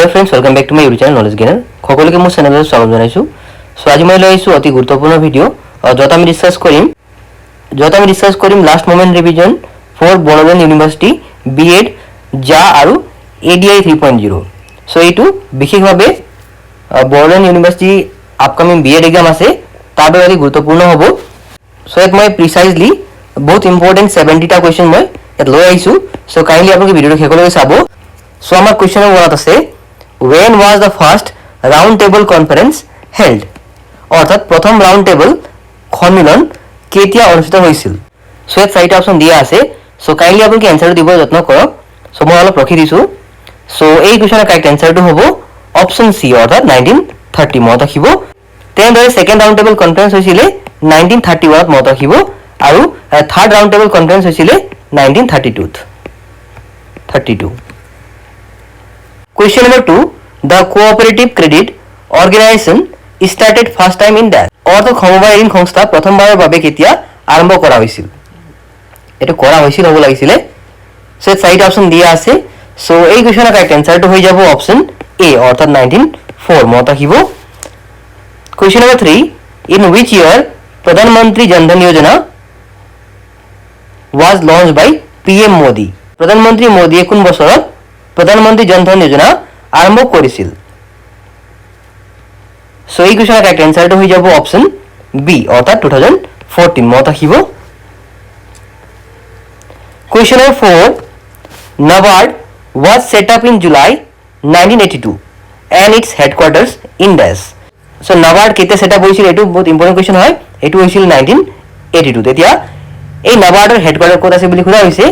Hello friends, welcome back to my YouTube channel knowledge gainer. সকলকে মোৰ চেনেললৈ স্বাগতম জনাইছো। সো আজি মই লৈ আহিছো অতি গুৰুত্বপূৰ্ণ ভিডিও, যত আমি ডিসকাস কৰিম last moment revision for Bodoland university BEd জা আৰু এডিআই 3.0। সো এইটো বিশেষভাৱে Bodoland university upcoming BEd exam আছে, তাৰ বাবে অতি গুৰুত্বপূৰ্ণ হ'ব। সো ইয়াত মই প্ৰিসাইজলি বহুত ইম্পৰ্টেন্ট 70টা কোৱেশ্চন মই ইয়াত লৈ আহিছো। সো কাইন্ডলি আপোনালোকে ভিডিওটো শেষলৈকে চাব। সো আমাৰ কোৱেশ্চনৰ ওপৰত আছে when was the first round table conference held অৰ্থাৎ প্ৰথম ৰাউন্ড টেবল সম্মিলন কেতিয়া অনুষ্ঠিত হৈছিল। সো ইয়াত চাৰিটা অপশন দিয়া আছে। সো কাইন্ডলি আপোনালোকে এনসাৰটো দিব যত্ন কৰক। সো মই অলপ ৰখি দিছো। সো এই কোৱেশ্চনৰ কাৰেক্ট এনসাৰটো হ'ব অপশন সি অৰ্থাৎ 1930 মনত ৰাখিব। তেনেদৰে সেকেন্ড ৰাউন্ড টেবল কনফাৰেন্স হৈছিলে 1931 মনত ৰাখিব আৰু থাৰ্ড ৰাউন্ড টেবল কনফাৰেন্স হৈছিলে 1932। Question number 2, the cooperative credit organization started first time in that অর্থাৎ সমবায় ঋণ সংস্থা প্ৰথমবাৰৰ বাবে কেতিয়া আৰম্ভ কৰা হৈছিল। এটো কৰা হৈছিল হ'ব লাগিছিলে। সো চাৰিটা অপশন দিয়া আছে। সো এই কোৱেশ্চনৰ কাৰেক্ট এনসাৰটো হৈ যাব অপশন এ অৰ্থাৎ 1904 মনত ৰাখিব। Question number 3, in which year প্ৰধানমন্ত্ৰী Jan Dhan Yojana was launched by PM Modi. প্ৰধানমন্ত্ৰী মোদীয়ে কোন বছৰত প্ৰধানমন্ত্ৰী জন ধন যোজনা আৰম্ভ কৰিছিল। সো এই কোৱেশ্চনৰ কাৰেক্ট এনসাৰটো হৈ যাব অপশন বি অৰ্থাৎ 2014 মনত ৰাখিব। Question number 4, NABARD was set up in July 1982 and its headquarters in dash। So NABARD কেতিয়া সেট আপ হৈছিল এটো বহুত ইম্পৰ্টেন্ট কোৱেশ্চন হয়। এটো হৈছিল 1982। তেতিয়া এই NABARDৰ হেডকোৱাৰ্টাৰ ক'ত আছে বুলি সোধা হৈছে।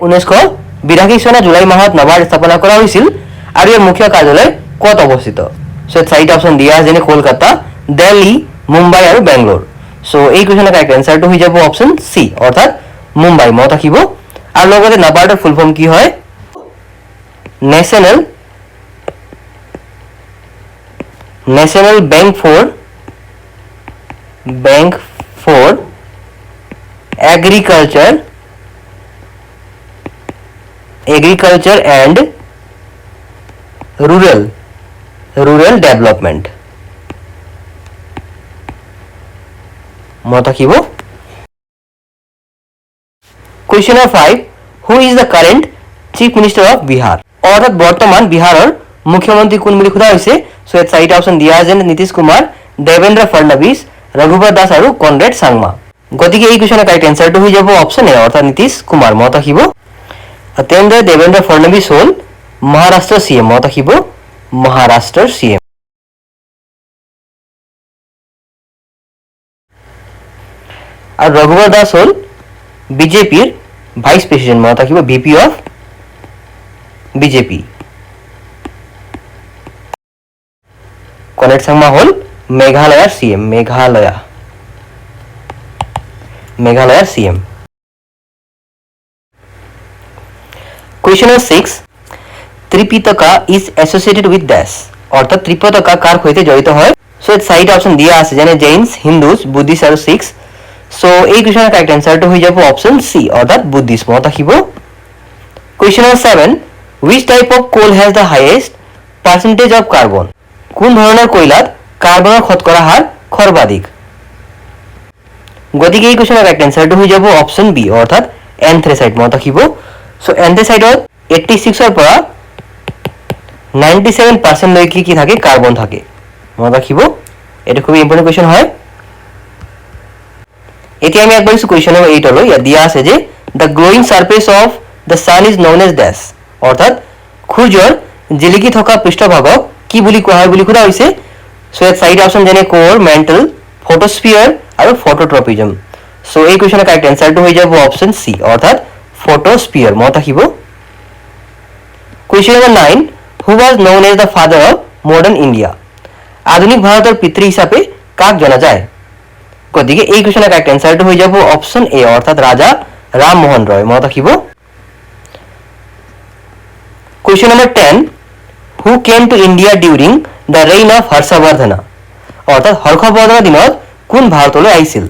1982 চনৰ জুলাই মাহত NABARD স্থাপনা কৰা হৈছিল আৰু ইয়াৰ মুখ্য কাৰ্যালয় ক'ত অৱস্থিত। সো চাৰিটা অপশন দিয়া আছে যেনে কলকাতা, দিল্লী, মুম্বাই আৰু বেংগলোৰ। সো এই কোৱেশ্চনৰ কাৰেক্ট এনসাৰটো হৈ যাব অপশন সি অৰ্থাৎ মুম্বাই মনত ৰাখিব। আৰু লগতে NABARDৰ ফুল ফৰ্ম কি হয়, national bank for agriculture and rural development মনত ৰাখিব। Question number 5, who is the current chief minister of Bihar অৰ্থাৎ বৰ্তমান বিহাৰৰ মুখ্যমন্ত্ৰী কোন বুলি সোধা হৈছে। সো ইয়াত চাৰিটা অপশন দিয়া আছে নীতিশ কুমাৰ, দেবেন্দ্ৰ ফডনবিস, ৰঘুবৰ দাস আৰু কনৰেড চাংমা। গতিকে এই কোৱেশ্চনৰ কাৰেক্ট এনসাৰটো হৈ যাব অপশন এ অৰ্থাৎ নীতিশ কুমাৰ মনত ৰাখিব। তেনেদৰে দেবেন্দ্ৰ ফডনবিস হ'ল মহাৰাষ্ট্ৰৰ চিএম মনত ৰাখিব, মহাৰাষ্ট্ৰৰ চিএম। আৰু ৰঘুবৰ দাস হ'ল বিজেপিৰ ভাইচ প্ৰেসিডেন্ট মনত ৰাখিব, VP of BJP. Conrad Sangma হ'ল মেঘালয়ৰ চিএম, মেঘালয়ৰ CM. Question number 6, Tripitaka is associated with dash অৰ্থাৎ ত্ৰিপিটকা কাৰ সৈতে জড়িত হয়। সো ইয়াত চাৰিটা অপশন দিয়া আছে যেনে জৈনছ, হিন্দুজ, বুদ্ধিষ্ট আৰু শিখ। সো এই কোৱেশ্চনৰ কাৰেক্ট এনসাৰটো হৈ যাব অপশন সি অৰ্থাৎ বুদ্ধিষ্ট মনত ৰাখিব। Question number 7, which type of coal has the highest percentage of carbon কোন ধৰণৰ কয়লাত কাৰ্বনৰ শতকৰা হাৰ সৰ্বাধিক। গতিকে এই কোৱেশ্চনৰ কাৰেক্ট এনসাৰটো হৈ যাব অপশন বি অৰ্থাৎ এন্থ্ৰেচাইট মনত ৰাখিব। সো এন্থ্ৰেচাইটত 86 পৰা 97% লৈকে কি থাকে কাৰ্বন থাকে মনত ৰাখিব। এটা খুব ইম্পৰ্টেন্ট কোৱেশ্চন হয়। এতিয়া আমি আগবাঢ়িছো কোৱেশ্চন নম্বৰ 8 লৈ। ইয়াত দিয়া আছে যে the glowing surface of the sun is known as dash অৰ্থাৎ সূৰ্যৰ জিলিকি থকা পৃষ্ঠভাগক কি বুলি কোৱা হয় বুলি সোধা হৈছে। সো ইয়াত চাৰিটা অপশন যেনে কোৰ, মেণ্টেল, ফটোস্ফিয়াৰ আৰু ফটোট্ৰপিজম। সো এই কোৱেশ্চনৰ কাৰেক্ট এনসাৰটো হৈ যাব অপশন সি অৰ্থাৎ ফটোস্ফিয়াৰ মনত ৰাখিব। Question number 9, who was known as the father of modern India আধুনিক ভাৰতৰ পিতৃ হিচাপে কাক জনা যায়। গতিকে এই কোৱেশ্চনৰ কাৰেক্ট এনসাৰটো হৈ যাব অপশন এ অৰ্থাৎ ৰাজা ৰামমোহন ৰয় মনত ৰাখিব। Question number 10, who came to India during the reign of Harshvardhan অৰ্থাৎ হৰ্ষবৰ্ধনৰ দিনত কোন ভাৰতলৈ আহিছিল।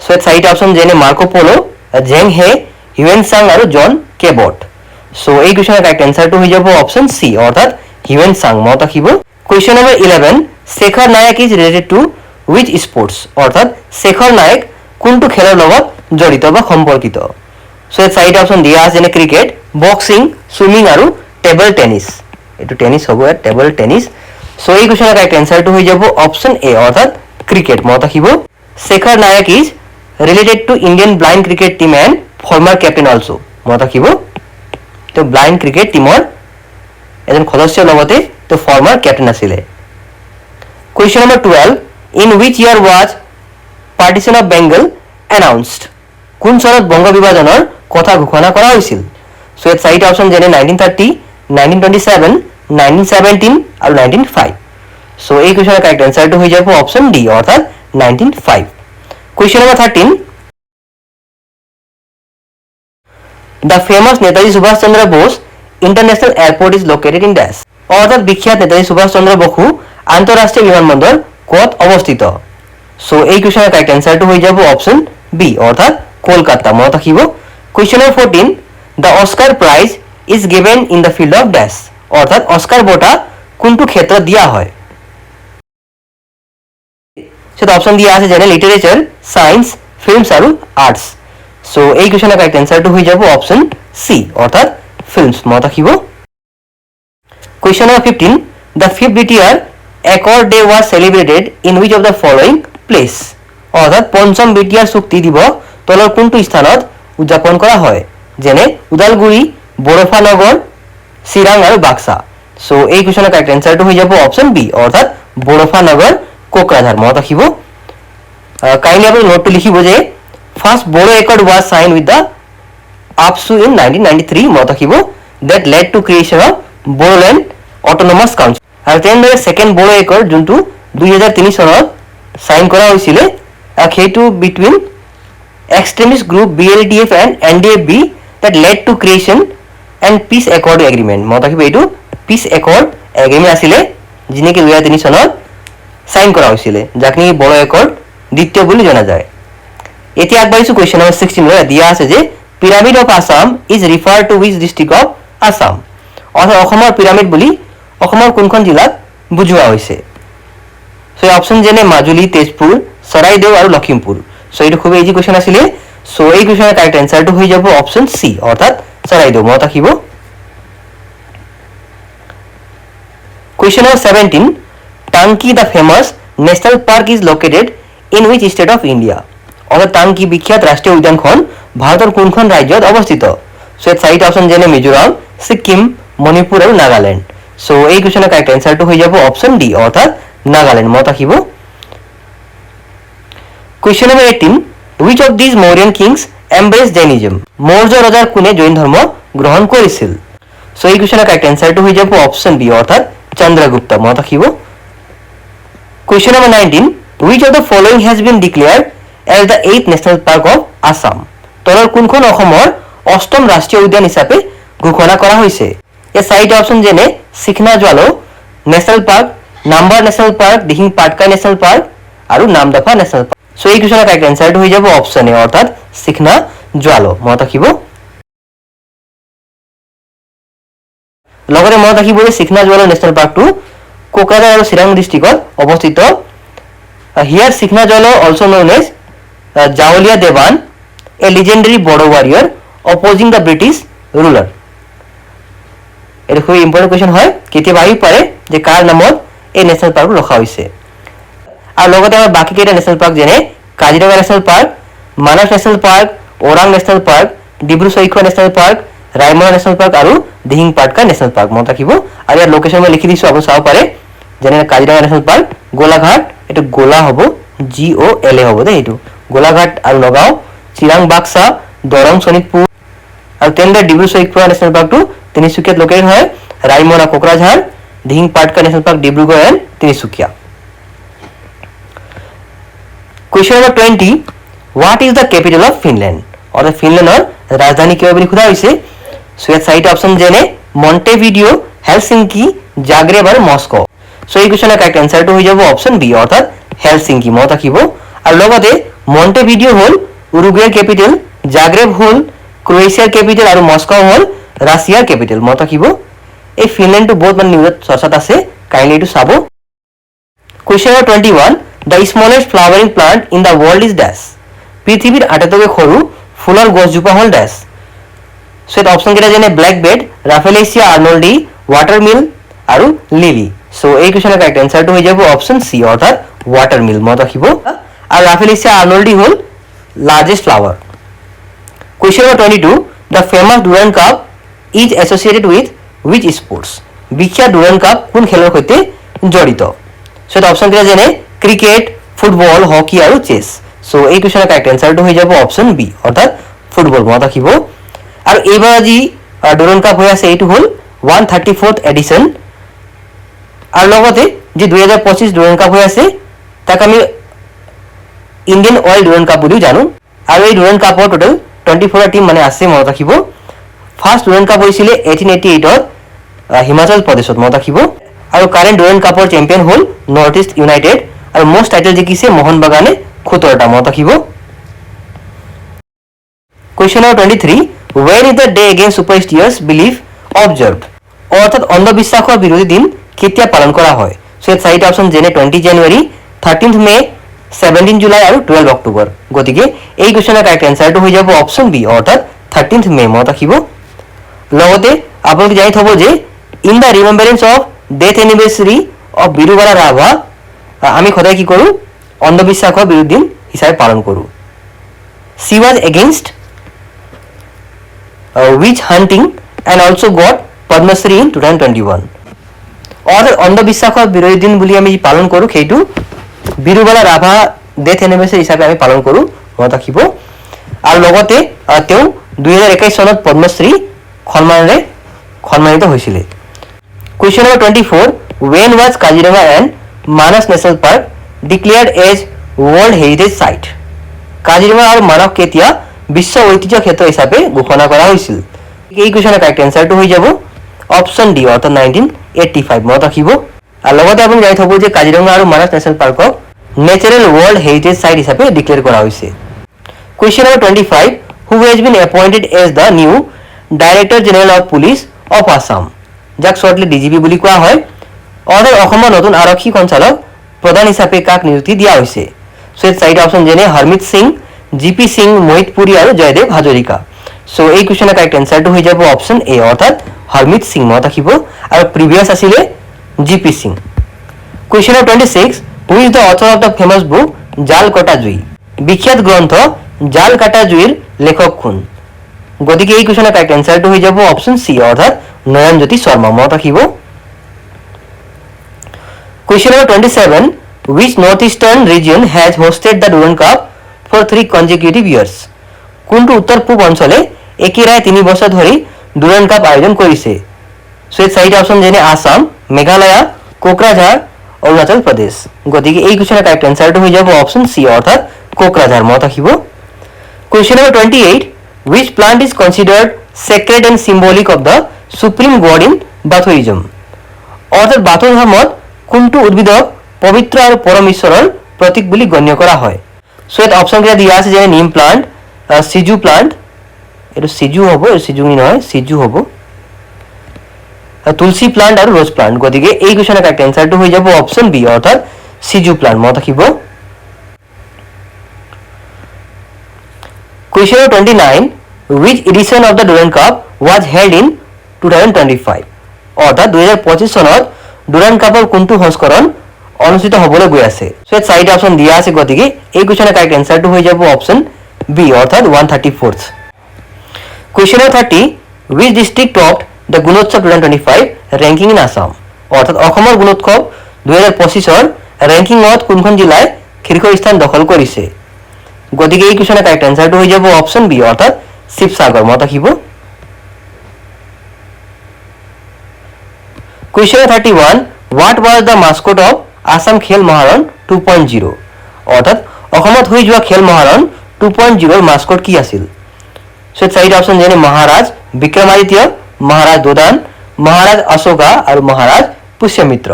সো চাৰিটা অপশন যেনে মাৰ্কো পলো, জেং হে, হিউয়েন চাং আৰু জন কেবট। সো এই কোৱেশ্চনৰ কাৰেক্ট এনসাৰটো হৈ যাব অপশন সি অৰ্থাৎ হিউৱেন চাং মনত ৰাখিব question number 11 Shekhar Nayak is related to which sports অৰ্থাৎ শেখৰ নায়ক কোনটো খেলৰ লগত জড়িত বা সম্পৰ্কিত সো এই চাৰিটা অপচন দিয়া আছে যেনে ক্ৰিকেট বক্সিং সুইমিং আৰু টেবল টেনিস এটো টেনিস হ'ব টেবল টেনিস সো এই কোৱেশ্যনৰ কাৰেক্ট এনসাৰটো হৈ যাব অপচন এ অৰ্থাৎ ক্ৰিকেট মনত ৰাখিব শেখৰ নায়ক is related to Indian blind cricket team and former captain also মনত ৰাখিব তো ব্লাইণ্ড ক্ৰিকেট টিমৰ এজন সদস্যৰ লগতে তো ফৰ্মাৰ কেপ্টেইন আছিল question number 12 in which year was partition of Bengal announced কোন চনত বংগ বিভাজনৰ কথা ঘোষণা কৰা হৈছিল সো এত চাৰিটা অপচন যেনে 1930 1927 1917 আৰু 1905 সো এই কোৱেশ্যনৰ কাৰেক্ট এনসাৰটো হৈ যাব অপচন ডি অৰ্থাৎ 1905 question number 13 the famous Netaji Subhash Chandra Bose International Airport is located in dash অৰ্থাৎ বিখ্যাত নেতাজী সুভাষ চন্দ্ৰ বসু আন্তঃৰাষ্ট্ৰীয় বিমানবন্দৰ কত অৱস্থিত সো এই কোৱেশ্যনৰ কাৰেক্ট এনসাৰটো হৈ যাব অপচন বি অৰ্থাৎ কলকাতা মনত ৰাখিব question number 14 the Oscar prize is given in the field of dash অৰ্থাৎ অস্কাৰ বঁটা কোনটো ক্ষেত্ৰত দিয়া হয় সেটা অপচন দিয়া আছে যেনে লিটাৰেচাৰ সায়েন্স ফিল্মছ আৰু আৰ্টছ সো এই কোৱেশ্যনৰ কাৰেক্ট এনসাৰটো হৈ যাব অপচন সি অৰ্থাৎ ফিল্মছ মনত ৰাখিব question number 15 the fifth BTR Accord Day was celebrated in which of the following place অৰ্থাৎ পঞ্চম বিটিআৰ চুক্তি দিৱস তলৰ কোনটো স্থানত উদযাপন কৰা হয় যেনে উদালগুৰি বৰফানগৰ চিৰাং আৰু বাক্সা সো এই কোৱেশ্যনৰ কাৰেক্ট এনসাৰটো হৈ যাব অপচন বি অৰ্থাৎ বৰফানগৰ কোকৰাঝাৰ মনত ৰাখিব কাইন্ডলি আপুনি নোটটো লিখিব যে first Bodo accord was signed with the APSU in 1993 মনত ৰাখিব that led to creation of Bodoland Autonomous Council আৰু তেনেদৰে সেকেন্ড বড়ো একৰ্ড যোনটো 2003 চনত সাইন কৰা হৈছিল সেইটো between extremist group BLDF and NDFB that led to creation and peace accord agreement মনত ৰাখিব এইটো peace accord agreement আছিল যিনেকি 2003 চনত সাইন কৰা হৈছিল যাক নেকি বড়ো একৰ্ড দ্বিতীয় বুলি জনা যায় এতিয়া আগবাঢ়িছো কোৱেশ্যন নম্বৰ 16 লৈ দিয়া আছে যে pyramid of Assam is refer to which district of Assam অৰ্থাৎ অসমৰ পিৰামিড বুলি অসমৰ কোনখন জিলাক বুজোৱা হৈছে সো অপচন যেনে মাজুলী তেজপুৰ চৰাইদেউ আৰু লখিমপুৰ সো এইটো খুব ইজি কোৱেশ্যন আছিল সো এই কোৱেশ্যনৰ কাৰেক্ট এনসাৰটো হৈ যাব অপচন সি অৰ্থাৎ চৰাইদেউ মনত ৰাখিব কুৱেশ্যন নম্বৰ 17 টাংকি the famous national park is located in which state of India অৰ্থাৎ টাংকি বিখ্যাত ৰাষ্ট্ৰীয় উদ্যানখন ভাৰতৰ কোনখন ৰাজ্যত অৱস্থিত সো এই চাৰিটা অপচন যেনে মিজোৰাম সিকিম মণিপুৰ আৰু নাগালেণ্ড সো এই কোৱেশ্যনৰ কাৰেক্ট এনসাৰটো হৈ যাব অপচন ডি অৰ্থাৎ নাগালেণ্ড মনত ৰাখিব question number 18 which of these Mauryan kings embraced Jainism Maurya ৰজাৰ কোনে জৈন ধৰ্ম গ্ৰহণ কৰিছিল সো এই কোৱেশ্যনৰ কাৰেক্ট এনসাৰটো হৈ যাব অপচন বি অৰ্থাৎ চন্দ্ৰগুপ্ত মনত ৰাখিব question number 19 which of the following has been declared as the 8th national park of Assam তলৰ কোনখন অসমৰ অষ্টম ৰাষ্ট্ৰীয় উদ্যান হিচাপে ঘোষণা কৰা হৈছে এই চাৰিটা অপচন যেনে Sikhna Jwhwlao national park Nameri national park Dihing Patkai national park আৰু নামদফা নেশ্যনেল পাৰ্ক সো এই কোৱেশ্যনৰ কাৰেক্ট এনসাৰটো হৈ যাব অপচন এ অৰ্থাৎ সিখনা জৱালো মনত ৰাখিব লগতে মনত ৰাখিব যে সিখনা জৱালো নেশ্যনেল পাৰ্কটো কোকৰাঝাৰ আৰু চিৰাং ডিষ্ট্ৰিক্টত অৱস্থিত here Sikhna Jwhwlao also known as Jaolia Dewan a legendary Bodo warrior opposing the British ruler এটা খুব ইম্পৰ্টেন্ট কোৱেশ্যন হয় কেতিয়াবা আহিব পাৰে যে কাৰ নামত এই নেশ্যনেল পাৰ্ক ৰখা হৈছে আৰু লগতে আমাৰ বাকি কেইটা নেশ্যনেল পাৰ্ক যেনে Kaziranga national park Manas national park Orang national park Dibru Saikhowa national park Raimona national park আৰু দিহিং পাটকা নেশ্যনেল পাৰ্ক মনত ৰাখিব আৰু ইয়াৰ লোকেশ্যন মই লিখি দিছো আপুনি চাব পাৰে যেনে কাজিৰঙা নেশ্যনেল পাৰ্ক গোলাঘাট এটো গোলা হ'ব GOLA হ'ব দে এইটো গোলাঘাট আৰু নগাঁও চিৰাং বাক্সা দৰং শোণিতপুৰ আৰু তেন্দ্ৰা ডিব্ৰু চৈখোৱা নেশ্যনেল পাৰ্কটো তিনিচুকীয়াত লোকেটেড হয় Raimona Kokrajhar Dihing Patkai national park Dibrugarh and Tinsukia question number 20 what is the capital of Finland অৰ্থাৎ ফিনলেণ্ডৰ ৰাজধানী কি হয় বুলি সোধা হৈছে সো ইয়াত চাৰিটা অপচন যেনে মণ্টেভিডিঅ হেলচিংকি জাগ্ৰেব আৰু মস্কো সো এই কুৱেশ্যনৰ কাৰেক্ট এনসাৰটো হৈ যাব অপচন বি অৰ্থাৎ হেলচিংকি মনত ৰাখিব আৰু লগতে মণ্টেভিডিঅ হ'ল উৰুগুৱেৰ কেপিটেল জাগ্ৰেব হ'ল ক্ৰ'য়েছিয়াৰ কেপিটেল আৰু মস্কো হ'ল ৰাছিয়াৰ কেপিটেল মনত ৰাখিব এই ফিনল্যান্ডটো বহুত মানে নিউজত চৰ্চাত আছে, কাইণ্ডলি এইটো চাব। Question number 21, the smallest flowering plant in the world is dash. পৃথিৱীৰ আটাইতকৈ সৰু ফুলৰ গছজোপা হ'ল ডেছ। চ' ইয়াত অপশ্যন কেইটা যেনে ব্লেকবেড, ৰাফেলেচিয়া আৰ্নল্ডি, ৱাটাৰমিল আৰু লিলি। চ' এই কুৱেশ্যনৰ কাৰেক্ট এনচাৰটো হৈ যাব অপশ্যন চি, অৰ্থাৎ ৱাটাৰমিল মনত ৰাখিব। আৰু ৰাফেলেচিয়া আৰ্নল্ডি হ'ল largest flower. Question number 22, the famous Durand cup is associated with wish sports. বিখ্যাত ডুৰাণ্ড কাপ কোন খেলৰ সৈতে জড়িত। চ' ইয়াত অপশ্যন কেইটা যেনে ক্ৰিকেট, ফুটবল, হকী আৰু চেছ। চ' এই কুৱেশ্যনৰ কাৰেক্ট এনচাৰটো হৈ যাব অপশ্যন বি, অৰ্থাৎ ফুটবল মনত ৰাখিব। আৰু এইবাৰ যি ডুৰাণ্ড কাপ হৈ আছে এইটো হ'ল 134th এডিশ্যন। আৰু লগতে যি 2025 ডুৰাণ্ড কাপ হৈ আছে তাক আমি ইণ্ডিয়ান অইল ডুৰাণ্ড কাপ বুলিও জানো। আৰু এই ডুৰাণ্ড কাপৰ টোটেল 24টা টিম মানে আছে মনত ৰাখিব। ফাৰ্ষ্ট ডুৰাণ্ড কাপ হৈছিলে 1888ত হিমাচল প্ৰদেশত মনত ৰাখিব। আৰু কাৰেণ্ট ডুৰাণ্ড কাপৰ চেম্পিয়ন হ'ল নৰ্থ ইষ্ট ইউনাইটেড। আৰু মষ্ট টাইটেল জিকিছে মোহন বাগানে 17টা মনত ৰাখিব। Question number 23, when is the day against superstitious belief observed? অৰ্থাৎ অন্ধবিশ্বাসৰ বিৰোধী দিন কেতিয়া পালন কৰা হয়। চ' ইয়াত চাৰিটা অপশ্যন যেনে 20 জানুৱাৰী, 13 মে, 17 জুলাই আৰু 12 অক্টোবৰ। গতিকে এই কুৱেশ্যনৰ কাৰেক্ট এনচাৰটো হৈ যাব অপশ্যন বি, অৰ্থাৎ 13 মে মনত ৰাখিব। লগতে আপোনালোকে জানি থ'ব যে in the remembrance of death anniversary of Birubala Rabha আমি সদায় কি কৰোঁ, অন্ধবিশ্বাসৰ বিৰোধী দিন হিচাপে পালন কৰোঁ। She was against witch hunting and also got Padma Shri in 2021. অৰ্থাৎ অন্ধবিশ্বাসৰ বিৰোধী দিন বুলি আমি পালন কৰোঁ সেইটো বিৰুবালা ৰাভা ডেথ এনিভাৰ্চাৰী হিচাপে আমি পালন কৰোঁ মনত ৰাখিব। আৰু লগতে তেওঁ 2021 চনত পদ্মশ্ৰী সন্মানেৰে সন্মানিত হৈছিলে। Question number 24, when was Kaziranga and Manas national park declared as world heritage site. Kaziranga আৰু মানস কেতিয়া বিশ্ব ঐতিহ্য ক্ষেত্ৰ হিচাপে ঘোষণা কৰা হৈছিল। এই কুৱেশ্যনৰ কাৰেক্ট এনচাৰটো হৈ যাব অপশ্যন ডি, অৰ্থাৎ 1985 মনত ৰাখিব। আৰু লগতে আপুনি জানি থ'ব যে কাজিৰঙা আৰু মানস নেশ্যনেল পাৰ্কক নেচাৰেল ৱৰ্ল্ড হেৰিটেজ চাইট হিচাপে ডিক্লেয়াৰ কৰা হৈছে। Question number 25, who has been appointed as the new director general of police of Assam. যাক শ্বৰ্টলি DGP বুলি কোৱা হয়। অৰ্থাৎ অসমৰ নতুন আৰক্ষী সঞ্চালক প্ৰধান হিচাপে কাক নিযুক্তি দিয়া হৈছে। চ' ইয়াত চাৰিটা অপশ্যন যেনে হৰমিত সিং, GP সিং, মোহিত পুৰী আৰু জয়দেৱ হাজৰিকা। চ' এই কুৱেশ্যনৰ কাৰেক্ট এনচাৰটো হৈ যাব অপশ্যন এ, অৰ্থাৎ হৰমিত সিং মনত ৰাখিব। আৰু প্ৰিভিয়াছ আছিলে GP Singh. Question number 26, who is the author of the famous book জাল কটা জুই। বিখ্যাত গ্ৰন্থ জাল কাটা জুইৰ লেখক কোন। গতিকে এই কুৱেশ্যনৰ কাৰেক্ট এনচাৰটো হৈ যাব অপশ্যন চি, অৰ্থাৎ নয়নজ্যোতি শৰ্মা মনত ৰাখিব। Question number 27, which northeastern region has hosted the Durand Cup for 3 consecutive years? কোনটো উত্তৰ পূব অঞ্চলে একেৰাহে 3 বছৰ ধৰি ডুৰাণ্ড কাপ আয়োজন কৰিছে। চ' ইয়াত চাৰিটা অপশ্যন যেনে আসাম, মেঘালয়া, কোকৰাঝাৰ, অৰুণাচল প্ৰদেশ। গতিকে এই কুৱেশ্যনৰ কাৰেক্ট এনচাৰটো হৈ যাব অপশ্যন চি, অৰ্থাৎ কোকৰাঝাৰ মনত ৰাখিব। Question number 28, which plant is considered sacred and symbolic of the supreme god in Bathouism? অৰ্থাৎ বাথৌ ধৰ্মত কোনটো উদ্ভিদক পবিত্ৰ আৰু পৰম ঈশ্বৰৰ প্ৰতীক বুলি গণ্য কৰা হয়। চ' ইয়াত অপশ্যন কেইটা দিয়া আছে যেনে নিম প্লাণ্ট, সিজু প্লাণ্ট, এইটো সিজু হ'ব, সিজুঙি নহয় সিজু হ'ব, তুলসী প্লাণ্ট আৰু ৰ'জ প্লাণ্ট। গতিকে এই কুৱেশ্যনৰ কাৰেক্ট এনচাৰটো হৈ যাব অপশ্যন বি, অৰ্থাৎ সিজু প্লাণ্ট মনত ৰাখিব। Question number 29, which edition of the Durand Cup was held in 2025? অৰ্থাৎ 2025 চনত ডুৰাণ্ড কাপৰ কোনটো সংস্কৰণ অনুষ্ঠিত হ'বলৈ গৈ আছে। চ' ইয়াত চাৰিটা অপশ্যন দিয়া আছে। গতিকে এই কুৱেশ্যনৰ কাৰেক্ট এনচাৰটো হৈ যাব অপশ্যন বি, অৰ্থাৎ 134th। Question number 30, which district topped the Gunotsav 2025 ranking in Assam? অৰ্থাৎ অসমৰ গুণোৎসৱ 2025ৰ ৰেংকিঙত কোনখন জিলাই শীৰ্ষ স্থান দখল কৰিছে। গতিকে এই কুৱেশ্যনৰ কাৰেক্ট এনচাৰটো হৈ যাব অপশ্যন বি, অৰ্থাৎ শিৱসাগৰ মনত ৰাখিব। Question number 31, what was the mascot of Assam খেল মহাৰণ 2.0? অৰ্থাৎ অসমত হৈ যোৱা খেল মহাৰণ 2.0ৰ মাস্কট কি আছিল। চ' চাৰিটা অপশ্যন যেনে মহাৰাজ বিক্ৰমাদিত্য, মহাৰাজ দোদান, মহাৰাজ অশোকা আৰু মহাৰাজ পুষ্যমিত্ৰ।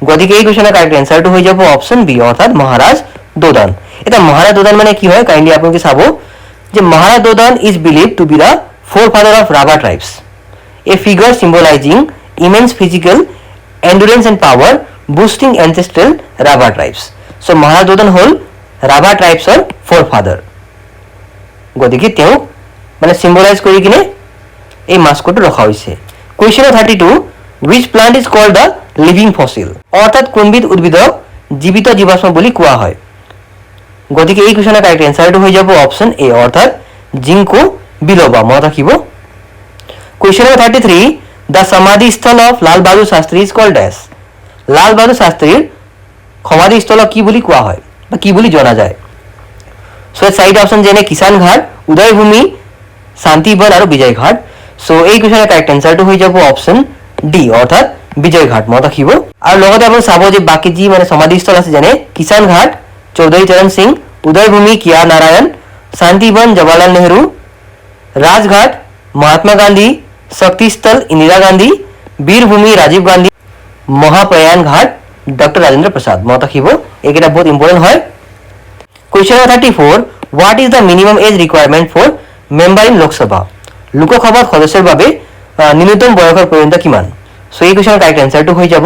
গতিকে এই কুৱেশ্যনৰ কাৰেক্ট এনচাৰটো হৈ যাব অপশ্যন বি, অৰ্থাৎ মহাৰাজ দোদান। এতিয়া মহাৰাজ দোদান মানে কি হয় কাইণ্ডলি আপোনালোকে চাব যে Maharaj Dodan is believe to be the forefather of Rabha tribes, a figure symbolizing immense physical endurance and power, boosting ancestral Rabbah tribes. So Mahadodon হ'ল Rabbah tribes or forefather. গতিকে তেওঁ মানে সিম্বলাইজ কৰি কিনে এই মাস্কটো ৰখা হৈছে। Question 32 which plant is called the living fossil? অৰ্থাৎ কোনবিধ উদ্ভিদক জীৱিত জীৱাশ্ম বুলি কোৱা হয়। গতিকে এই কুৱেশ্যনৰ কাৰেক্ট এনসাৰটো হৈ যাব অপচন এ অৰ্থাৎ জিংকো বিলোবা। মনত ৰাখিব। কুৱেশ্যন 33 the samadhi স্থল of Lal Bahadur Shastri is called as? Lal Bahadur শাস্ত্ৰীৰ সমাধি স্থল কি বুলি কোৱা হয় বা কি বুলি জনা যায়? সো চাৰিটা অপচন যেনে কিষাণ ঘাট, উদয় ভূমি, শান্তিবন আৰু বিজয় ঘাট। সো এই কুৱেশ্যনৰ কাৰেক্ট এনসাৰটো হৈ যাব অপচন ডি অৰ্থাৎ বিজয় ঘাট। মনত ৰাখিব। আৰু লগতে আপুনি চাব যে বাকী যি মানে সমাধিস্থল আছে যেনে কিষাণ ঘাট চৌধুৰী চৰণ সিং, উদয় ভূমি কিয়া নাৰায়ণ, শান্তিবন জৱাহৰলাল নেহৰু, ৰাজঘাট মহাত্মা গান্ধী, শক্তিস্থল ইন্দিৰা গান্ধী, বীৰভূমি ৰাজীব গান্ধী, মহাপ্ৰয়াণ ঘাট ডক্টৰ ৰাজেন্দ্ৰ প্ৰসাদ। মনত ৰাখিব এইকেইটা বহুত ইম্পৰ্টেন্ট হয়। Question 34 what is the minimum age requirement for member in Lok Sabha? লোকসভাত সদস্যৰ বাবে ন্যূনতম বয়সৰ প্ৰয়োজনীয়তা কিমান? সো এই কুৱেশ্যনৰ কাৰেক্ট এনসাৰটো হৈ যাব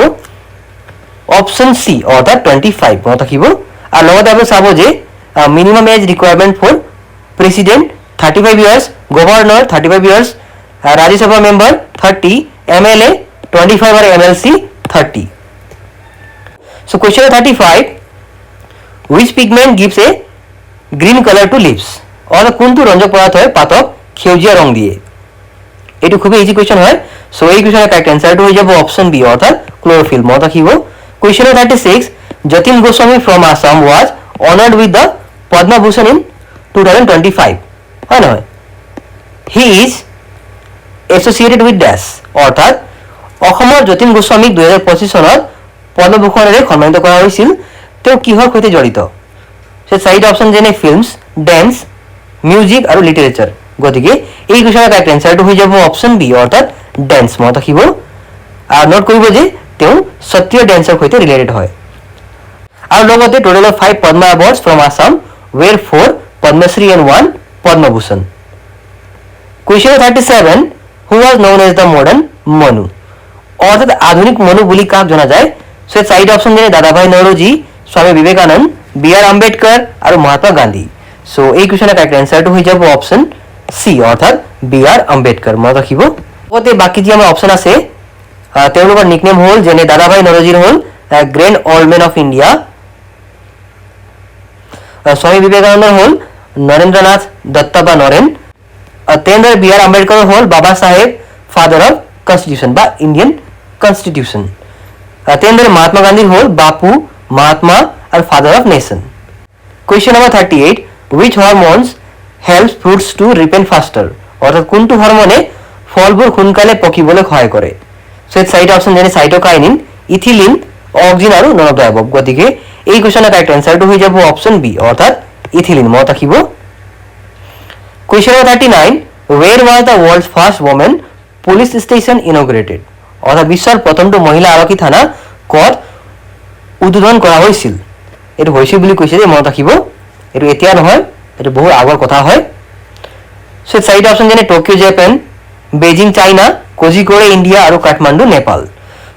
অপচন সি অৰ্থাৎ 25। মনত ৰাখিব। আৰু লগতে আপুনি চাব যে minimum age requirement for president 35 years, governor 35 years, Rajya Sabha member 30, MLA 25 और MLC 30. So question 35 which pigment gives a green color to leaves? और কোনটো ৰঞ্জক পদাৰ্থ হয় পাতক সেউজীয়া ৰং দিয়ে? এটো খুবই ইজি কোৱেশ্চন হয়। সো এই কোৱেশ্চনৰ কাৰেক্ট এনসাৰটো হৈ যাব অপচন বি অৰ্থাৎ ক্লোৰোফিল। মনত ৰাখিব। Question 36 Jatin Goswami from Assam was honored with the Padma Bhushan in 2025 হয় নহয়? He is associated with dash অৰ্থাৎ অসমৰ যতীন গোস্বামীক 2025 চনত পদ্মভূষণেৰে সন্মানিত কৰা হৈছিল। তেওঁ কিহৰ সৈতে জড়িত? সে চাৰিটা অপচন যেনে ফিল্মছ, ডেন্স, মিউজিক আৰু লিটাৰেচাৰ। গতিকে এই কুৱেশ্যনৰ কাৰেক্ট এনসাৰটো হৈ যাব অপচন বি অৰ্থাৎ ডেন্স। মনত ৰাখিব। আৰু নোট কৰিব যে তেওঁ সত্ৰীয় ডেন্সৰ সৈতে ৰিলেটেড হয়। আৰু লগতে total of 5 Padma awards from Assam were 4 Padmashri and 1 Padmabhushan. Question 37 who was known as the modern Manu? অৰ্থাৎ আধুনিক মনু বুলি কাক জনা যায়? সো চাৰিটা অপচন যেনে দাদাভাই নৌৰোজী, স্বামী বিবেকানন্দ, বি আৰ আম্বেদকাৰ আৰু মহাত্মা গান্ধী। সো এই কুৱেশ্যনৰ কাৰেক্ট এনসাৰটো হৈ যাব অপচন সি অৰ্থাৎ বি আৰ আম্বেদকাৰ। মনত ৰাখিব। লগতে বাকী যি আমাৰ অপচন আছে তেওঁলোকৰ নিকনেম হ'ল যেনে দাদাভাই নৌৰোজীৰ হ'ল grand old man of India, Swami বিবেকানন্দৰ হ'ল নৰেন্দ্ৰনাথ দত্ত বা নৰেন, তেনেদৰে বি আৰ আম্বেদকাৰৰ হ'ল বাবা চাহেব ফাদাৰ অফ কনষ্টিটিউশ্যন বা ইণ্ডিয়ান কনষ্টিটিউশ্যন, তেনেদৰে মহাত্মা গান্ধীৰ হ'ল বাপু, মহাত্মা আৰু father of nation. Question number 38 which hormones helps fruits to ripen faster? অৰ্থাৎ কোনটো হৰমনে ফলবোৰ সোনকালে পকিবলৈ সহায় কৰে? সো চাৰিটা অপচন যেনে চাইটোকাইনিন, ইথিলিন, অক্সিন আৰু নন অফ দ্য এবভ। গতিকে এই কুৱেশ্যনৰ কাৰেক্ট এনসাৰটো হৈ যাব অপচন বি অৰ্থাৎ ইথিলিন। মনত ৰাখিব। Question 39 where was the world's first woman police station inaugurated? অর্থাৎ বিশ্বৰ প্ৰথমটো মহিলা আৰক্ষী থানা ক'ত উদ্বোধন কৰা হৈছিল? এটো হৈছিল বুলি কৈছে যে মনত ৰাখিব। এটো এতিয়া নহয়, এটো বহু আগৰ কথা হয়। সো চাৰিটা অপচন যেনে Tokyo Japan, Beijing China, Kozhikode India আৰু কাঠমাণ্ডু নেপাল।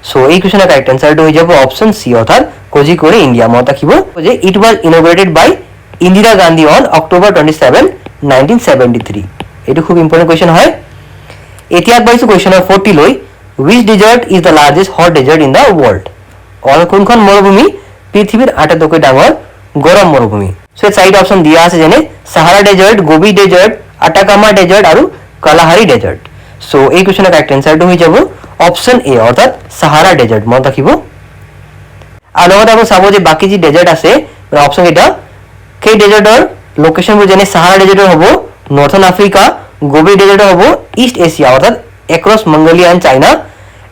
সো এই কুৱেশ্যনৰ কাৰেক্ট এনসাৰটো হৈ যাব অপচন সি অৰ্থাৎ কোজিকোড়ে ইণ্ডিয়া। মনত ৰাখিব যে it was inaugurated by Indira Gandhi on October 27 1973। এটো খুব ইম্পৰ্টেন্ট কুৱেশ্যন হয়। এতিয়া আগবাঢ়িছো কুৱেশ্যন নম্বৰ 40 লৈ which desert is the largest hot desert in the world? All কোনখন মৰুভূমি পৃথিৱীৰ আটাইতকৈ ডাঙৰ গৰম মৰুভূমি? সো চাৰিটা অপচন দিয়া আছে যেনে Sahara desert, Gobi desert, Atacama desert আৰু কালাহাৰী ডেজাৰ্ট। সো এই কুৱেশ্যনৰ কাৰেক্ট এনসাৰটো হৈ যাব অপচন এ অৰ্থাৎ সাহাৰা ডেজাৰ্ট। মনত ৰাখিব। আৰু লগতে আপুনি চাব যে বাকী যি ডেজাৰ্ট আছে অপচন কেইটা সেই ডেজাৰ্টৰ লোকেশনবোৰ যেনে সাহাৰা ডেজাৰ্টৰ হ'ব নৰ্থন আফ্ৰিকা, গোবি ডেজাৰ্টৰ হ'ব ইষ্ট এছিয়া অৰ্থাৎ across Mongolia and China,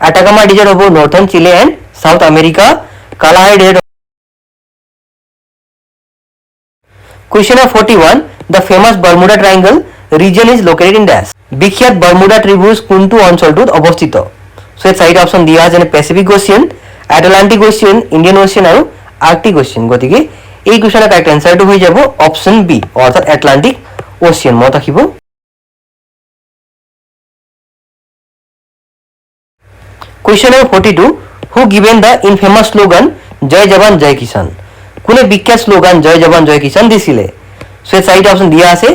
Atacama desert হ'ব northern Chile and South America, Kalahari desert. Question number 41 the famous Bermuda triangle region is located in dash? বিখ্যাত বাৰ্মুডা ত্ৰিভুজ কোনটো অঞ্চলটোত অৱস্থিত? সো চাৰিটা অপচন দিয়া যেনে Pacific ocean, Atlantic ocean, Indian ocean আৰু আৰ্কটিক অচিয়ান। গতিকে এই কুৱেশ্যনৰ কাৰেক্ট এনসাৰটো হৈ যাব অপচন বি অৰ্থাৎ আটলান্টিক অচিয়ান। মনত ৰাখিব। Question number 42 who given the ইনফেমাছ slogan জয় জৱান জয় কিষাণ কোনে বিখ্যাত শ্লোগান জয় জৱান জয় কিষাণ দিছিলে সো এই চাৰিটা অপশ্যন দিয়া আছে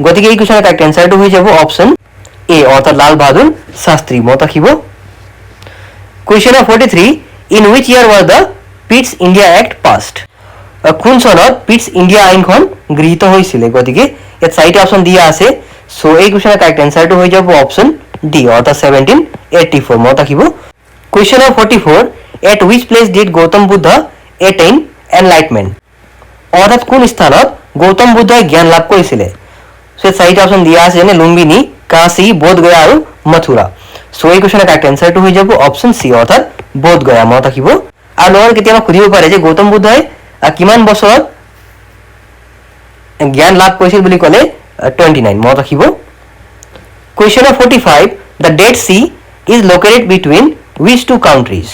গতিকে এই কুৱেশ্যনৰ কাৰেক্ট এনসাৰটো হৈ যাব অপশ্যন এ অৰ্থাৎ লাল বাহাদুৰ শাস্ত্ৰী মনত ৰাখিব question number 43 in which year was the Pitt's India act passed কোন চনত পিটছ ইণ্ডিয়া আইনখন গৃহীত হৈছিলে গতিকে ইয়াত চাৰিটা অপশ্যন দিয়া আছে সো এই কুৱেশ্যনৰ কাৰেক্ট এনসাৰটো হৈ যাব অপশ্যন ডি অৰ্থাৎ 1784 মনত ৰাখিব question number 44 at which place did Gautam Buddha attain enlightenment অৰ্থাৎ কোন স্থানত গৌতম বুদ্ধই জ্ঞান লাভ কৰিছিলে সো চাৰিটা অপশ্যন দিয়া আছে যেনে লুম্বিনী কাশী বোধগয়া আৰু মথুৰা সো এই কুৱেশ্যনৰ কাৰেক্ট এনসাৰটো হৈ যাব অপশ্যন সি অৰ্থাৎ বোধগয়া মনত ৰাখিব আৰু লগতে কেতিয়াবা সুধিব পাৰে যে গৌতম বুদ্ধই কিমান বছৰত জ্ঞান লাভ কৰিছিল বুলি ক'লে 29 মনত ৰাখিব question number 45 the Dead Sea is located between which two countries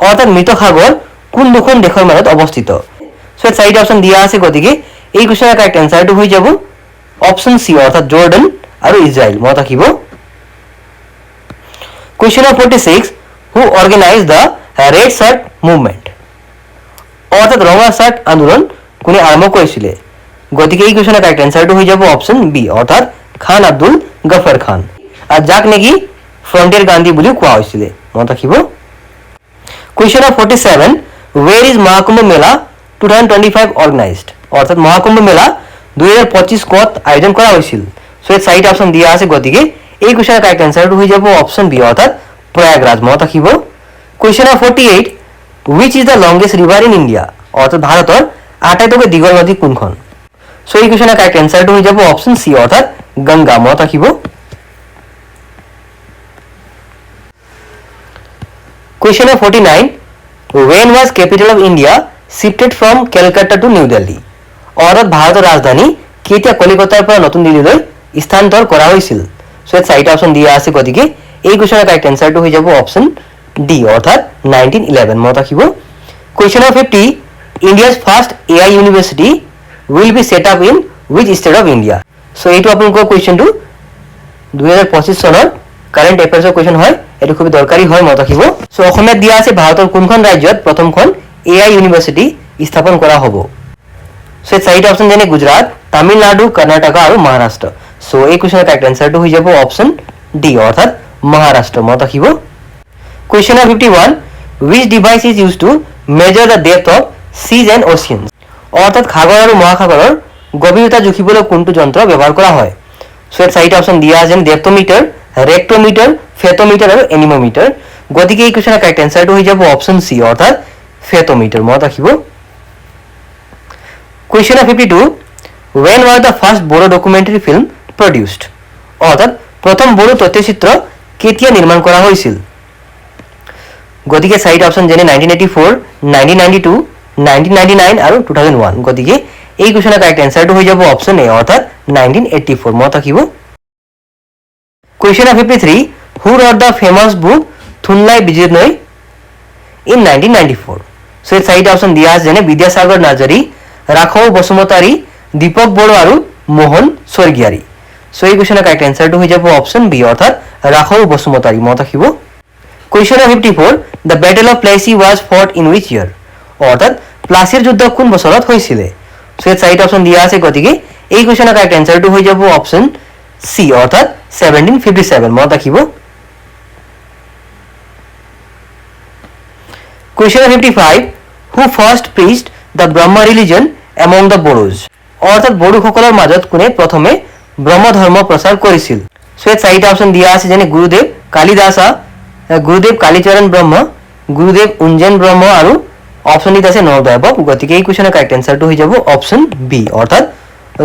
অৰ্থাৎ মৃত সাগৰ কোন দুখন দেশৰ মাজত অৱস্থিত সো চাৰিটা অপশ্যন দিয়া আছে গতিকে এই কুৱেশ্যনৰ কাৰেক্ট এনসাৰটো হৈ যাব অপশ্যন সি অৰ্থাৎ জৰ্ডান আৰু ইজৰাইল মনত ৰাখিব question number 46 who organize the red shirt movement অৰ্থাৎ ৰঙা শাৰ্ট আন্দোলন কোনে আৰম্ভ কৰিছিলে গতিকে এই কুৱেশ্যনৰ কাৰেক্ট এনসাৰটো হৈ যাব অপশ্যন বি অৰ্থাৎ খান আব্দুল গফৰ খান আৰু যাক নেকি ফ্ৰণ্টিয়াৰ গান্ধী বুলিও কোৱা হৈছিলে মনত ৰাখিব question number 47 where is Mahakumbh Mela 2025 organized অৰ্থাৎ মহাকুম্ভ মেলা 2025 ক'ত আয়োজন কৰা হৈছিল সো এই চাৰিটা অপশ্যন দিয়া আছে গতিকে এই কুৱেশ্যনৰ কাৰেক্ট এনসাৰটো হৈ যাব অপশ্যন বি অৰ্থাৎ প্ৰয়াগৰাজ মনত ৰাখিব question number 48 which is the longest river in India অৰ্থাৎ ভাৰতৰ আটাইতকৈ দীঘল নদী কোনখন সো এই কুৱেশ্যনৰ কাৰেক্ট এনসাৰটো হৈ যাব অপশ্যন সি অৰ্থাৎ গংগা মনত ৰাখিব Question number 49 when was capital of India shifted from Calcutta to New Delhi অৰ্থাৎ ভাৰতৰ ৰাজধানী কেতিয়া কলিকতাৰ পৰা নতুন দিল্লীলৈ স্থানান্তৰ কৰা হৈছিল সো এই চাৰিটা অপশ্যন দিয়া আছে গতিকে এই কুৱেশ্যনৰ কাৰেক্ট এনসাৰটো হৈ যাব অপশ্যন ডি অৰ্থাৎ 1911 মনত ৰাখিব Question number 50 India's first AI university will be set up in which state of India so এইটো আপোনালোকৰ কুৱেশ্যনটো 2025 চনৰ কাৰেন্ট এফেয়াৰ্সৰ কুৱেশ্যন হয় এটো খুব দৰকাৰী হয় মনত ৰাখিব সো অসমত দিয়া আছে ভাৰতৰ কোনখন ৰাজ্যত প্ৰথমখন এআই ইউনিভাৰ্সিটি স্থাপন কৰা হ'ব সো চাৰিটা অপশ্যন যেনে গুজৰাট তামিলনাডু কৰ্ণাটক আৰু মহাৰাষ্ট্ৰ সো এই কুৱেশ্যনৰ কাৰেক্ট এনসাৰটো হৈ যাব অপশ্যন ডি অৰ্থাৎ মহাৰাষ্ট্ৰ মনত ৰাখিব question number 51 which device is used to measure the depth of seas and oceans অৰ্থাৎ সাগৰ আৰু মহাসাগৰৰ গভীৰতা জুখিবলৈ কোনটো যন্ত্ৰ ব্যৱহাৰ কৰা হয় সো এই চাৰিটা অপশ্যন দিয়া আছে যেনে ডেপ্থোমিটাৰ ৰেক্টোমিটাৰ ফেটোমিটাৰ আৰু এনিমোমিটাৰ গতিকে এই কুৱেশ্যনৰ কাৰেক্ট এনসাৰটো হৈ যাব অপশ্যন সি অৰ্থাৎ ফেটোমিটাৰ মনত ৰাখিব question number 52 when was the first Bodo documentary film produced অৰ্থাৎ প্ৰথম বড়ো তথ্যচিত্ৰ কেতিয়া নিৰ্মাণ কৰা হৈছিল গতিকে চাৰিটা অপশ্যন যেনে 1984 1992 1999 আৰু 2001 গতিকে এই কুৱেশ্যনৰ কাৰেক্ট এনসাৰটো হৈ যাব অপশ্যন এ অৰ্থাৎ 1984 মনত ৰাখিব Question number 53 who wrote the famous book Thunlai Bijnoy in 1994 so এই চাৰিটা অপশ্যন দিয়া আছে যেনে বিদ্যাসাগৰ নাৰ্জাৰী ৰাঘৱ বসুমতাৰী দীপক বড়ো আৰু মোহন স্বৰ্গীয়াৰী সো এই কুৱেশ্যনৰ কাৰেক্ট এনসাৰটো হৈ যাব অপশ্যন বি অৰ্থাৎ ৰাঘৱ বসুমতাৰী মনত ৰাখিব Question number 54 the battle of Plassey was fought in which year অৰ্থাৎ প্লাচিৰ যুদ্ধ কোন বছৰত হৈছিল সো এই চাৰিটা অপশ্যন দিয়া আছে গতিকে এই কুৱেশ্যনৰ কাৰেক্ট এনসাৰটো হৈ যাব অপশ্যন সি অৰ্থাৎ 1757 মনত ৰাখিব Question 55 who first preached the Brahma religion among the Bodos অৰ্থাৎ বড়োসকলৰ মাজত কোনে প্ৰথমে ব্ৰহ্ম ধৰ্ম প্ৰচাৰ কৰিছিল সো এই চাৰিটা অপশ্যন দিয়া আছে যেনে গুৰুদেৱ কালিদাসা গুৰুদেৱ কালীচৰণ ব্ৰহ্ম গুৰুদেৱ উঞ্জেন ব্ৰহ্ম আৰু অপশ্যনিত আছে নৰদয়াব গতিকে এই কুৱেশ্যনৰ কাৰেক্ট এনসাৰটো হৈ যাব অপশ্যন বি অৰ্থাৎ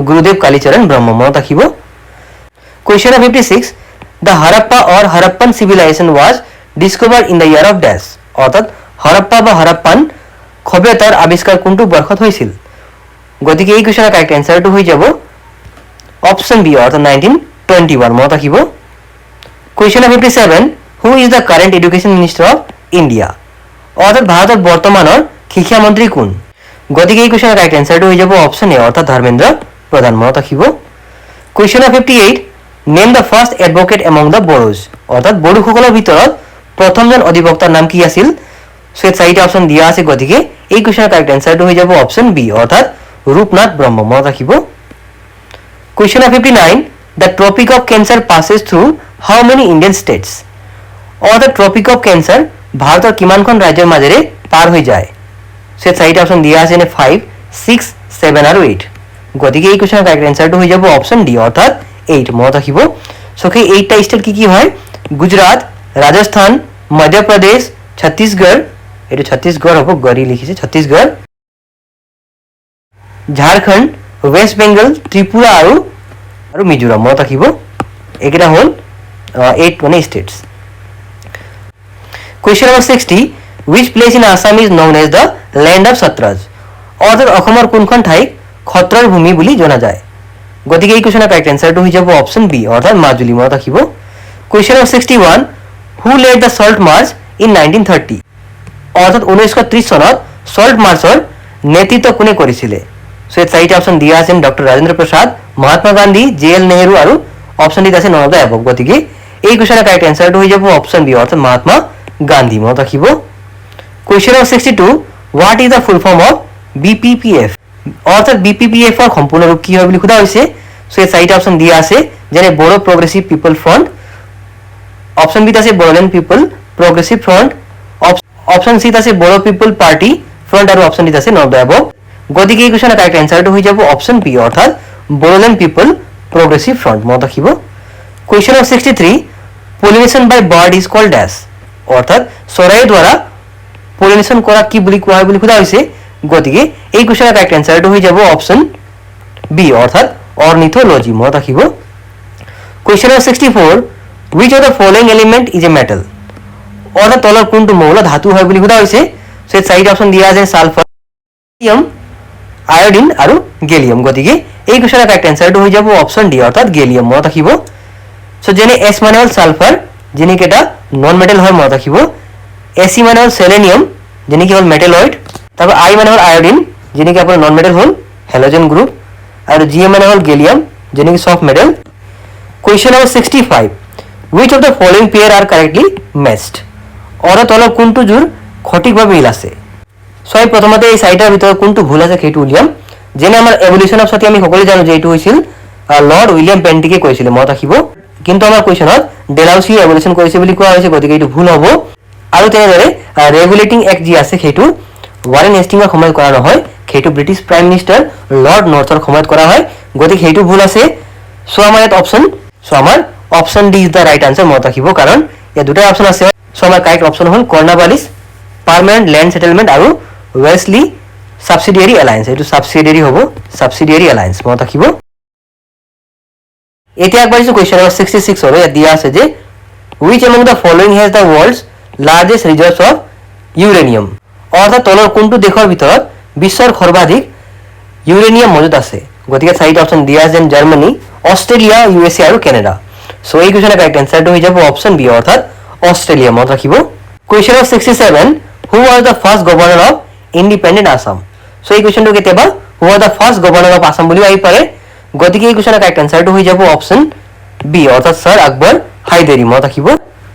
গুৰুদেৱ কালীচৰণ ব্ৰহ্ম মনত ৰাখিব Question number 56 the Harappa or Harappan civilization was discovered in the year of dash অর্থাৎ হৰপ্পা বা হৰপ্পান সভ্যতাৰ আৱিষ্কাৰ কোনটো বৰ্ষত হৈছিল গতিকে এই কুৱেশ্যনৰ কাৰেক্ট এনসাৰটো হৈ যাব অপশ্যন বি অৰ্থাৎ 1921 মনত ৰাখিব Question number 57 who is the current education minister of India অৰ্থাৎ ভাৰতৰ বৰ্তমানৰ শিক্ষা মন্ত্ৰী কোন গতিকে এই কুৱেশ্যনৰ কাৰেক্ট এনসাৰটো হৈ যাব অপশ্যন এ অৰ্থাৎ ধৰ্মেন্দ্ৰ প্ৰধান মনত ৰাখিব Question number 58 Name the first advocate among the Bodos অৰ্থাৎ বড়োসকলৰ ভিতৰত প্ৰথমজন অধিবক্তাৰ নাম কি আছিল সো এই চাৰিটা অপচন দিয়া আছে গতিকে এই কোৱেশ্চনৰ কাৰেক্ট আনসাৰটো হৈ যাব অপচন বি অৰ্থাৎ ৰূপনাথ ব্ৰহ্ম মনত ৰাখিব Question of 59 The Tropic of Cancer passes through how many Indian states or the Tropic of Cancer ভাৰতৰ কিমানখন ৰাজ্যৰ মাজেৰে পাৰ হৈ যায় সো চাৰিটা অপচন দিয়া আছে নে 5 6 7 আৰু 8 গতিকে এই কোৱেশ্চনৰ কাৰেক্ট আনসাৰটো হৈ যাব অপচন ডি অৰ্থাৎ 8 মনত ৰাখিব সো এই 8টা ষ্টেট কি হয় গুজৰাট ৰাজস্থান মধ্যপ্ৰদেশ ছত্তীশগড় এটো ছত্তীশগড় হ'ব গৰি লিখিছে ছত্তীশগড় ঝাৰখণ্ড ওয়েস্ট বেঙ্গল ত্ৰিপুৰা আৰু মিজোৰাম মনত ৰাখিব একেটা হ'ল 8 মানে states Question number 60 Which place in Assam is known as the land of Satras অৰ্থাৎ অসমৰ কোনখন ঠাই খত্ৰৰ ভূমি বুলি জনা যায় গতিকে এই কোৱেশ্চনৰ কাৰেক্ট আনসাৰটো হৈ যাব অপচন বি অৰ্থাৎ মাজুলী মনত ৰাখিব Question number 61 Who led the Salt March in 1930 অৰ্থাৎ 1930 চনত সল্ট মাৰ্চৰ নেতৃত্ব কোনে কৰিছিলে সো এই চাৰিটা অপচন দিয়া আছে ডক্টৰ ৰাজেন্দ্ৰ প্ৰসাদ মহাত্মা গান্ধী জেএল নেহৰু আৰু অপচন ডি আছে নন অফ দ্য অ্যাবভ গতিকে এই কোৱেশ্চনৰ কাৰেক্ট আনসাৰটো হৈ যাব অপচন বি অৰ্থাৎ মহাত্মা গান্ধী মনত ৰাখিব Question number 62 What is the full form of BPPF অৰ্থাৎ BPPF ৰ সম্পূৰ্ণ ৰূপ কি হয় বুলি খুদা হৈছে সো এই চাৰিটা অপচন দিয়া আছে যেনে বড়ো প্ৰগ্ৰেছিভ পিপল ফ্ৰণ্ট অপচন বি আছে বড়োলেণ্ড পিপল প্ৰগ্ৰেছিভ ফ্ৰণ্ট অপচন সি আছে বড়ো পিপল পাৰ্টি ফ্ৰণ্ট আৰু অপচন ডি আছে নন অফ দ্য অ্যাবভ গতিকে এই কোৱেশ্চনৰ কাৰেক্ট আনসাৰটো হৈ যাব অপচন বি অৰ্থাৎ বড়োলেণ্ড পিপল প্ৰগ্ৰেছিভ ফ্ৰণ্ট মনত ৰাখিব Question of 63 Pollination by bird is called as অৰ্থাৎ চৰাইৰ দ্বাৰা পলিনেশন কৰা কি বুলি কোৱা হয় বুলি খুদা হৈছে গতিকে এই কোৱেশ্চনৰ কাৰেক্ট আনসাৰটো হৈ যাব অপচন বি অৰ্থাৎ অৰ্নিথোলজি মনত ৰাখিব Question of 64 Which of the following element is a metal অৰ্থাৎ তলৰ কোনটো মৌল ধাতু হয় বুলি খুদা হৈছে সো এই চাৰিটা অপচন দিয়া আছে সালফাৰ লিথিয়াম আয়োডিন আৰু গেলিয়াম গতিকে এই কোৱেশ্চনৰ কাৰেক্ট আনসাৰটো হৈ যাব অপচন ডি অৰ্থাৎ গেলিয়াম মনত ৰাখিব সো যেনে এছ মানে হ'ল সালফাৰ যেনে কেটা নন মেটেল হয় মনত ৰাখিব এসি মানে হ'ল সেলেনিয়াম যেনে কি হ'ল মেটেলয়েড তারপর আই মানে হ'ল আয়োডিন যেনে কি আপোনাৰ নন মেটেল হ'ল হেলোজেন গ্ৰুপ আৰু জি মানে হ'ল গেলিয়াম যেনে কি soft metal Question number 65 Which of the following pair are correctly matched অৰ্থাৎ তলৰ কোনটো জোৰ সঠিকভাৱে মিল আছে সো প্ৰথমতে এই চাৰিটাৰ ভিতৰত কোনটো ভুল আছে সেইটো উলিয়াম যেনে আমাৰ এভলিউশন অফ সাথী আমি সকলোৱে জানো যে এইটো হৈছিল লৰ্ড উইলিয়াম পেন্টিকে কৈছিল মনত ৰাখিব কিন্তু আমাৰ কোৱেশ্চনত ডেলাউসি এভলিউশন কৰিছে বুলি কোৱা হৈছে গতিকে এইটো ভুল হ'ব আৰু তেনেদৰে ৰেগুলেটিং এক্ট যি আছে সেইটো ওয়াৰেন হেষ্টিংৰ সময়ত কৰা নহয় সেইটো ব্ৰিটিছ প্ৰাইম মিনিষ্টাৰ লৰ্ড নৰ্থৰ সময়ত কৰা হয় গতিকে সেইটো ভুল আছে সো আমাৰ ইয়াত option D is the right answer মনত ৰাখিব কাৰণ ইয়াত দুটা অপচন আছে সো আমাৰ কাৰেক্ট অপচন হ'ল কৰ্ণাৱালিছ পাৰ্মানেন্ট ল্যান্ড সেটেলমেন্ট আৰু ওয়েসলি সাবসিডিয়াৰি এলায়েন্স এটো সাবসিডিয়াৰি হ'ব সাবসিডিয়াৰি এলায়েন্স মনত ৰাখিব এতিয়া আগবাঢ়িছো কোৱেশ্চন নম্বৰ 66 আৰু ইয়াত দিয়া আছে যে which among the following has the world's largest reserves of uranium অৰ্থাৎ তলৰ কোনটো দেশৰ ভিতৰত বিশ্বৰ সৰ্বাধিক ইউৰেনিয়াম মজুত আছে গতিকে চাৰিটা অপচন দিয়া আছে জাৰ্মানী অষ্ট্ৰেলিয়া ইউএসএ আৰু কানাডা সো এই কোৱেশ্চনৰ কাৰেক্ট আনসাৰটো হৈ যাব অপচন বি অৰ্থাৎ অষ্ট্ৰেলিয়া মনত ৰাখিব Question of 67 Who was the first governor of independent Assam so এই কোৱেশ্চনটো কেতিয়াবা Who was the first governor of Assam বুলি আহি পাৰে গতিকে এই কোৱেশ্চনৰ কাৰেক্ট আনসাৰটো হৈ যাব অপচন বি অৰ্থাৎ স্যাৰ আকবৰ হাইদেৰি মনত ৰাখিব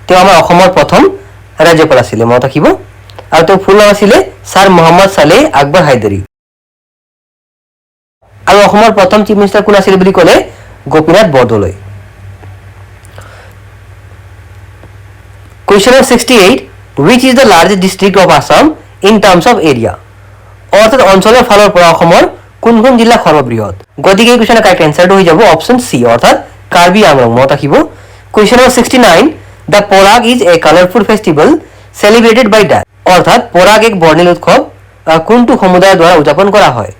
তেওঁ আমাৰ অসমৰ প্ৰথম ৰাজ্যপাল আছিল মনত ৰাখিব আৰু তেওঁ ফুল নাম আছিল স্যাৰ মোহাম্মদ সালেহ আকবৰ হাইদেৰি আৰু অসমৰ প্ৰথম চিফ মিনিষ্টাৰ কোন আছিল বুলি ক'লে Gopinath Bordoloi Question of 68 Which is the largest district of Assam in terms of area অৰ্থাৎ অঞ্চলৰ ফালৰ পৰা অসমৰ কোনখন জিলা সৰ্ববৃহৎ গতিকে এই কোৱেশ্চনৰ কাৰেক্ট আনসাৰটো হৈ যাব অপচন সি অৰ্থাৎ কাৰ্বি আংলং মনত ৰাখিব Question number 69 The Porag is a colorful festival celebrated by that অৰ্থাৎ পৰাগ এক বৰ্ণিল উৎসৱ কোনটো সমুদায়ৰ দ্বাৰা উদযাপন কৰা হয়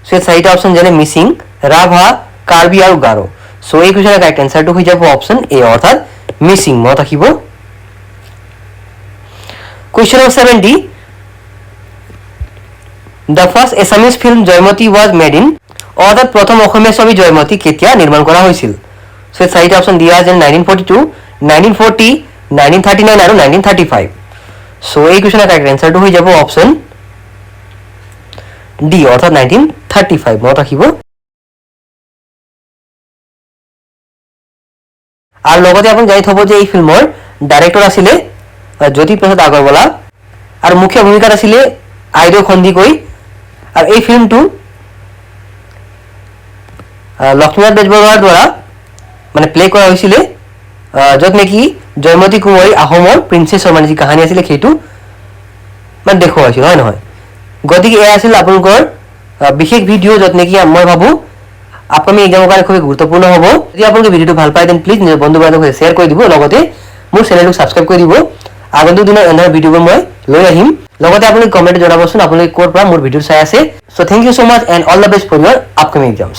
সো চাৰিটা অপচন যেনে মিচিং ৰাভা কাৰ্বি আৰু গাৰো সো এই কোৱেশ্চনৰ কাৰেক্ট আনসাৰটো হৈ যাব অপচন এ অৰ্থাৎ মিচিং মনত ৰাখিব Question number 70 The first Assamese film Joymati was made in অৰ্থাৎ প্ৰথম অসমীয়া ছবি জয়মতী কেতিয়া নিৰ্মাণ কৰা হৈছিল সো চাৰিটা অপচন দিয়া আছে 1942 1940 1939 আৰু 1935 সো এই কোৱেশ্চনৰ কাৰেক্ট আনসাৰটো হৈ যাব অপচন ডি অৰ্থাৎ 1935 মনত ৰাখিব আৰু লগতে আপুনি জানি থব যে এই ফিল্মৰ ডাইৰেক্টৰ আছিল জ্যোতিপ্ৰসাদ আগৰৱালা আৰু মুখ্য ভূমিকাত আছিলে আইদেউ খন্দিকৈ আৰু এই ফিল্মটো লক্ষ্মীনাথ বেজবৰুৱাৰ দ্বাৰা মানে প্লে কৰা হৈছিলে য'ত নেকি জয়মতী কুঁৱৰী আহোমৰ প্ৰিন্সেছৰ মানে যি কাহিনী আছিলে সেইটো মানে দেখুওৱা হৈছিল হয় নহয় গতিকে এয়া আছিল আপোনালোকৰ বিশেষ ভিডিঅ' য'ত নেকি মই ভাবোঁ আপকামিং এক্সামৰ কাৰণে খুবেই গুৰুত্বপূৰ্ণ হ'ব যদি আপোনালোকে ভিডিঅ'টো ভাল পায় দেন প্লিজ নিজৰ বন্ধু বান্ধৱৰ সৈতে শ্বেয়াৰ কৰি দিব লগতে মোৰ চেনেলটোক ছাবস্ক্ৰাইব কৰি দিব আগন্তুক দিনৰ এনে ভিডিঅ'বোৰ মই লৈ আহিম লগতে আপোনালোকে কমেণ্টত জনাবচোন আপোনালোকে ক'ৰ পৰা মোৰ ভিডিঅ' চাই আছে so' thank you so' much and all the best for your upcoming exams